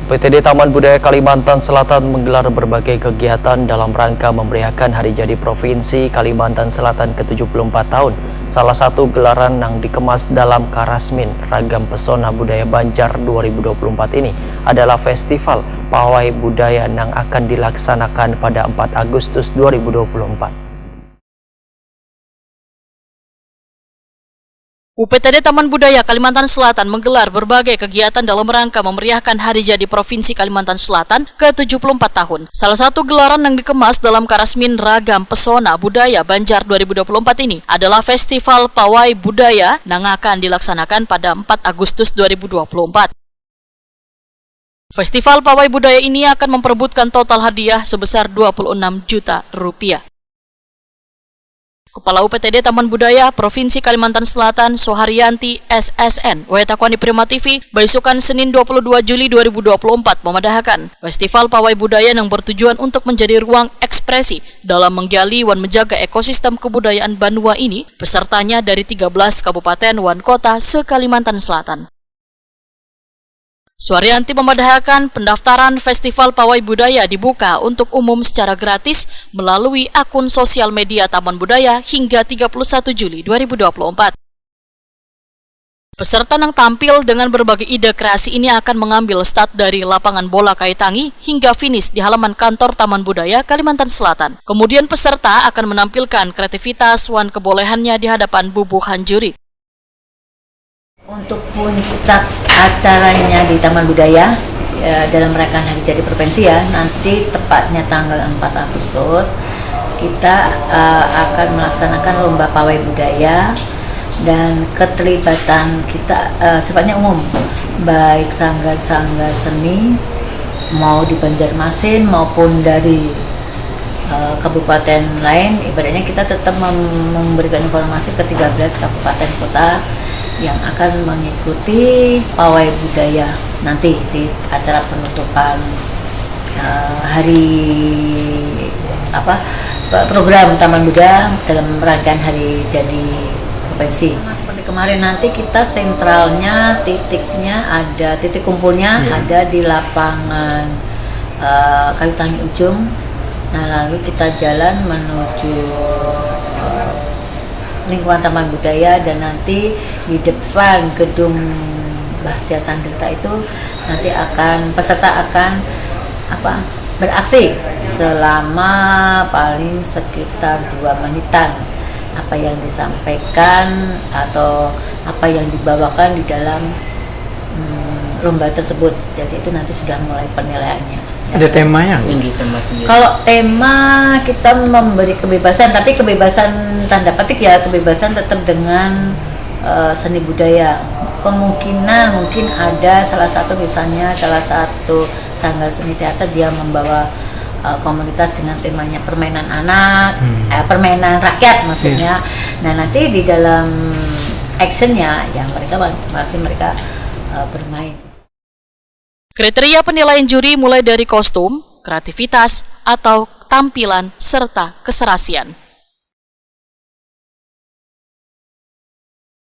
PTD Taman Budaya Kalimantan Selatan menggelar berbagai kegiatan dalam rangka memeriahkan Hari Jadi Provinsi Kalimantan Selatan ke-74 tahun. Salah satu gelaran yang dikemas dalam Karasmin Ragam Pesona Budaya Banjar 2024 ini adalah Festival Pawai Budaya yang akan dilaksanakan pada 4 Agustus 2024. UPTD Taman Budaya Kalimantan Selatan menggelar berbagai kegiatan dalam rangka memeriahkan Hari Jadi Provinsi Kalimantan Selatan ke-74 tahun. Salah satu gelaran yang dikemas dalam Karasmin Ragam Pesona Budaya Banjar 2024 ini adalah Festival Pawai Budaya yang akan dilaksanakan pada 4 Agustus 2024. Festival Pawai Budaya ini akan memperebutkan total hadiah sebesar 26 juta rupiah. Kepala UPTD Taman Budaya Provinsi Kalimantan Selatan Soharyanti SSN Wetakwani Prima TV Baisukan Senin 22 Juli 2024 memandahkan Festival Pawai Budaya yang bertujuan untuk menjadi ruang ekspresi dalam menggali dan menjaga ekosistem kebudayaan Banua ini, pesertanya dari 13 kabupaten dan kota se-Kalimantan Selatan. Soharyanti memandahkan pendaftaran Festival Pawai Budaya dibuka untuk umum secara gratis melalui akun sosial media Taman Budaya hingga 31 Juli 2024. Peserta yang tampil dengan berbagai ide kreasi ini akan mengambil start dari lapangan bola Kaitangi hingga finish di halaman kantor Taman Budaya Kalimantan Selatan. Kemudian peserta akan menampilkan kreativitas dan kebolehannya di hadapan bubuhan juri. Untuk puncak acaranya di Taman Budaya dalam rangka Hari Jadi Provinsi nanti tepatnya tanggal 4 Agustus kita akan melaksanakan lomba pawai budaya dan keterlibatan kita sifatnya umum, baik sanggar-sanggar seni mau di Banjarmasin maupun dari kabupaten lain. Ibaratnya kita tetap memberikan informasi ke 13 kabupaten kota yang akan mengikuti pawai budaya nanti di acara penutupan program Taman Budaya dalam rangkaian Hari Jadi Provinsi. Seperti kemarin nanti kita sentralnya titik kumpulnya ada di lapangan Kaitangi Ujung. Nah, lalu kita jalan menuju lingkungan Taman Budaya dan nanti di depan gedung Bahtiar Sandrita itu nanti peserta akan beraksi selama paling sekitar 2 menitan apa yang disampaikan atau apa yang dibawakan di dalam lomba tersebut. Jadi itu nanti sudah mulai penilaiannya. Ada temanya? Kalau tema kita memberi kebebasan, tapi kebebasan tanda petik kebebasan tetap dengan seni budaya. Kemungkinan mungkin ada salah satu sanggar seni teater dia membawa komunitas dengan temanya permainan anak, permainan rakyat maksudnya. Nah nanti di dalam actionnya mereka bermain. Kriteria penilaian juri mulai dari kostum, kreativitas, atau tampilan serta keserasian.